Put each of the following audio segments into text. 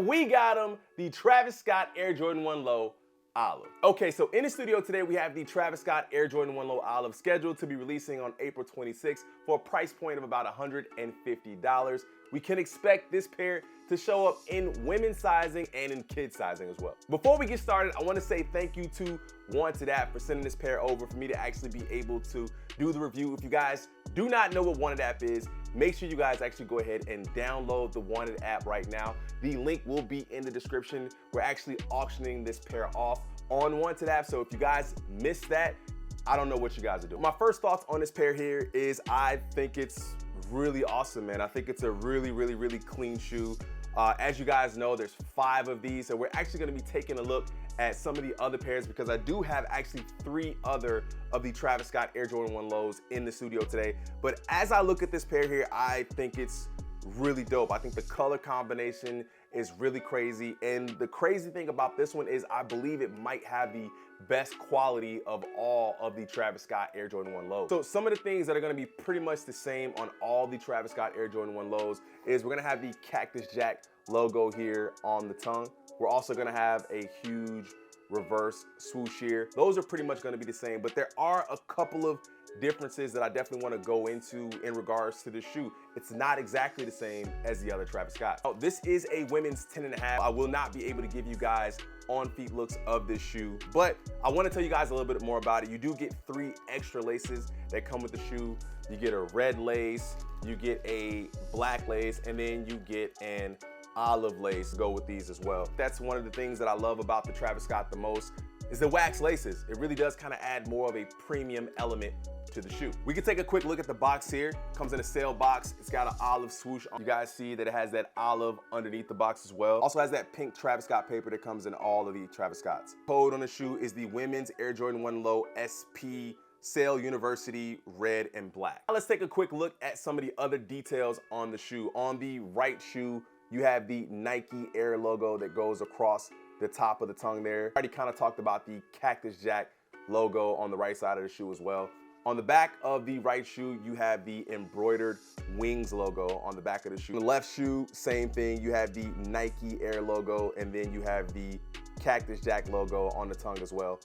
we got them, the Travis Scott Air Jordan 1 Low Olive. Okay, so in the studio today, we have the Travis Scott Air Jordan 1 Low Olive scheduled to be releasing on April 26th for a price point of about $150. We can expect this pair to show up in women's sizing and in kids sizing as well. Before we get started, I want to say thank you to Wanted App for sending this pair over for me to actually be able to do the review. If you guys do not know what Wanted App is, make sure you guys actually go ahead and download the Wanted App right now. The link will be in the description. We're actually auctioning this pair off on Wanted App, so if you guys missed that, I don't know what you guys are doing. My first thoughts on this pair here is I think it's really awesome, man. I think it's a really clean shoe. As you guys know, there's 5 of these, so we're actually gonna be taking a look at some of the other pairs because I do have actually 3 other of the Travis Scott Air Jordan 1 Lows in the studio today. But as I look at this pair here, I think it's really dope. I think the color combination is really crazy. And the crazy thing about this one is I believe it might have the best quality of all of the Travis Scott Air Jordan 1 Lows. So some of the things that are gonna be pretty much the same on all the Travis Scott Air Jordan 1 Lows is we're gonna have the Cactus Jack logo here on the tongue. We're also gonna have a huge reverse swoosh here. Those are pretty much gonna be the same, but there are a couple of differences that I definitely wanna go into in regards to the shoe. It's not exactly the same as the other Travis Scott. Oh, this is a women's 10.5. I will not be able to give you guys on-feet looks of this shoe, but I wanna tell you guys a little bit more about it. You do get 3 extra laces that come with the shoe. You get a red lace, you get a black lace, and then you get an olive lace to go with these as well. That's one of the things that I love about the Travis Scott the most is the wax laces. It really does kind of add more of a premium element to the shoe. We can take a quick look at the box here. Comes in a sail box. It's got an olive swoosh. You guys see that it has that olive underneath the box as well. Also has that pink Travis Scott paper that comes in all of the Travis Scotts. Code on the shoe is the women's Air Jordan 1 Low SP Sail University red and black. Now let's take a quick look at some of the other details on the shoe. On the right shoe, you have the Nike Air logo that goes across the top of the tongue there. I already kind of talked about the Cactus Jack logo on the right side of the shoe as well. On the back of the right shoe, you have the embroidered wings logo on the back of the shoe. The left shoe, same thing. You have the Nike Air logo, and then you have the Cactus Jack logo on the tongue as well.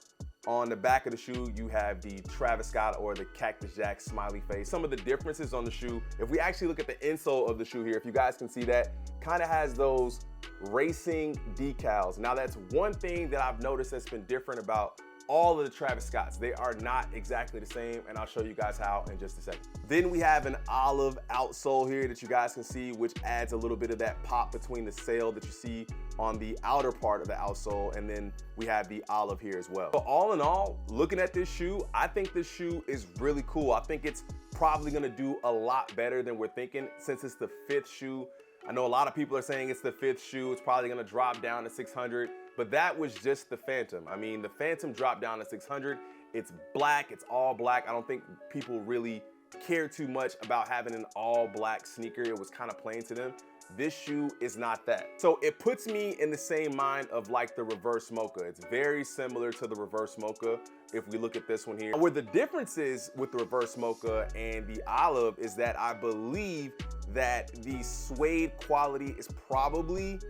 On the back of the shoe, you have the Travis Scott or the Cactus Jack smiley face. Some of the differences on the shoe, if we actually look at the insole of the shoe here, if you guys can see that, kind of has those racing decals. Now that's one thing that I've noticed that's been different about all of the Travis Scotts. They are not exactly the same, and I'll show you guys how in just a second. Then we have an olive outsole here that you guys can see, which adds a little bit of that pop between the sail that you see on the outer part of the outsole, and then we have the olive here as well. So all in all, looking at this shoe, I think this shoe is really cool. I think it's probably gonna do a lot better than we're thinking since it's the 5th shoe. I know a lot of people are saying it's the 5th shoe. It's probably gonna drop down to 600, but that was just the Phantom. I mean, the Phantom dropped down to 600. It's black, it's all black. I don't think people really care too much about having an all black sneaker. It was kind of plain to them. This shoe is not that. So it puts me in the same mind of like the Reverse Mocha. It's very similar to the Reverse Mocha if we look at this one here. Where the difference is with the Reverse Mocha and the Olive is that I believe that the suede quality is probably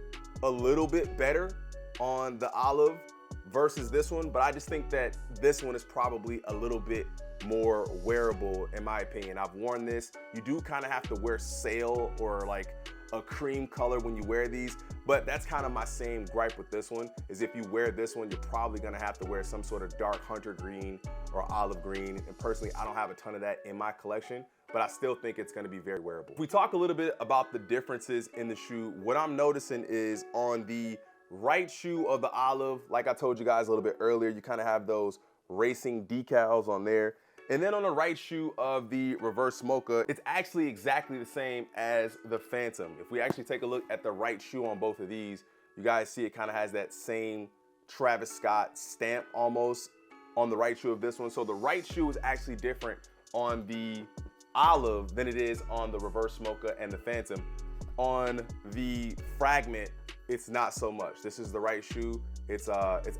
a little bit better on the Olive versus this one, but I just think that this one is probably a little bit more wearable in my opinion. I've worn this. You do kind of have to wear sail or like a cream color when you wear these, but that's kind of my same gripe with this one is if you wear this one, you're probably gonna have to wear some sort of dark hunter green or olive green. And personally, I don't have a ton of that in my collection, but I still think it's gonna be very wearable. If we talk a little bit about the differences in the shoe, what I'm noticing is on the right shoe of the Olive, like I told you guys a little bit earlier, you kind of have those racing decals on there. And then on the right shoe of the Reverse Mocha, it's actually exactly the same as the Phantom. If we actually take a look at the right shoe on both of these, you guys see it kind of has that same Travis Scott stamp almost on the right shoe of this one. So the right shoe is actually different on the Olive than it is on the Reverse Mocha and the Phantom. On the Fragment, it's not so much. This is the right shoe. It's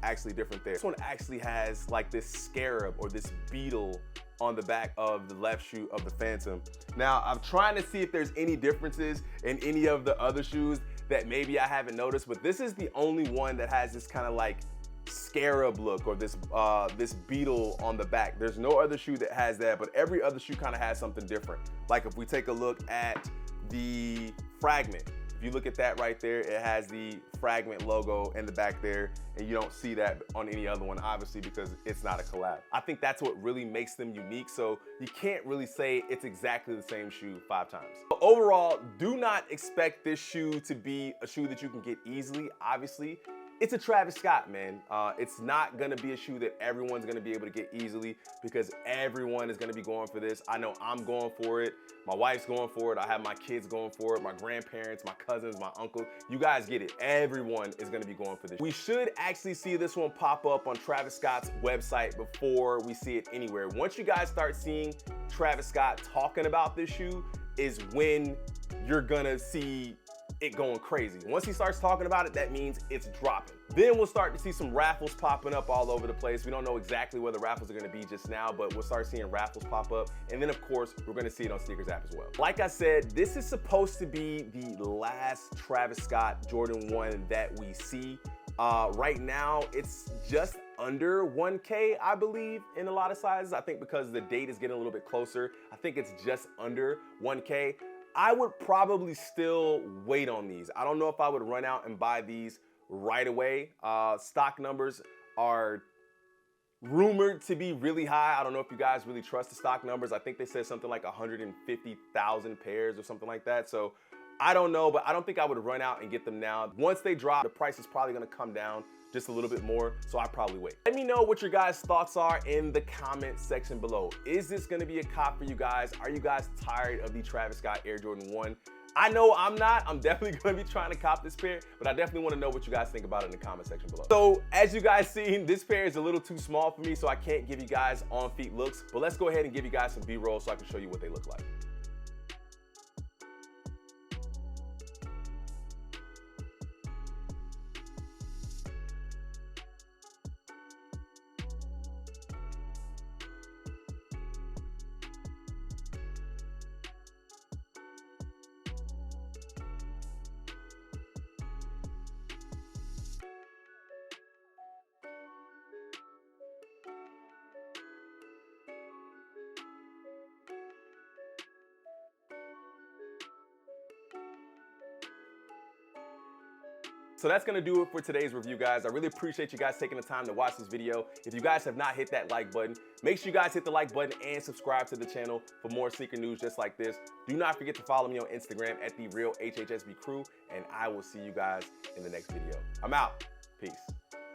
actually different there. This one actually has like this scarab or this beetle on the back of the left shoe of the Phantom. Now, I'm trying to see if there's any differences in any of the other shoes. that maybe I haven't noticed, but this is the only one that has this kind of like scarab look, or this this beetle on the back. There's no other shoe that has that, but every other shoe kind of has something different. Like if we take a look at the Fragment, if you look at that right there, it has the Fragment logo in the back there, and you don't see that on any other one, obviously, because it's not a collab. I think that's what really makes them unique, so you can't really say it's exactly the same shoe 5 times. But overall, do not expect this shoe to be a shoe that you can get easily, obviously. It's a Travis Scott, man. It's not gonna be a shoe that everyone's gonna be able to get easily, because everyone is gonna be going for this. I know I'm going for it. My wife's going for it. I have my kids going for it. My grandparents, my cousins, my uncle. You guys get it. Everyone is gonna be going for this. We should actually see this one pop up on Travis Scott's website before we see it anywhere. Once you guys start seeing Travis Scott talking about this shoe is when you're gonna see it going crazy. Once he starts talking about it, that means it's dropping. Then we'll start to see some raffles popping up all over the place. We don't know exactly where the raffles are gonna be just now, but we'll start seeing raffles pop up. And then of course, we're gonna see it on Sneakers app as well. Like I said, this is supposed to be the last Travis Scott Jordan 1 that we see. Right now, it's just under 1K, I believe, in a lot of sizes. I think because the date is getting a little bit closer, I think it's just under 1K. I would probably still wait on these. I don't know if I would run out and buy these right away. Stock numbers are rumored to be really high. I don't know if you guys really trust the stock numbers. I think they said something like 150,000 pairs or something like that. So I don't know, but I don't think I would run out and get them now. Once they drop, the price is probably gonna come down just a little bit more, so I probably wait. Let me know what your guys' thoughts are in the comment section below. Is this gonna be a cop for you guys? Are you guys tired of the Travis Scott Air Jordan 1? I know I'm not. I'm definitely gonna be trying to cop this pair, but I definitely wanna know what you guys think about it in the comment section below. So as you guys seen, this pair is a little too small for me, so I can't give you guys on-feet looks, but let's go ahead and give you guys some B-roll so I can show you what they look like. So that's gonna do it for today's review, guys. I really appreciate you guys taking the time to watch this video. If you guys have not hit that like button, make sure you guys hit the like button and subscribe to the channel for more sneaker news just like this. Do not forget to follow me on Instagram at TheRealHHSB Crew, and I will see you guys in the next video. I'm out. Peace.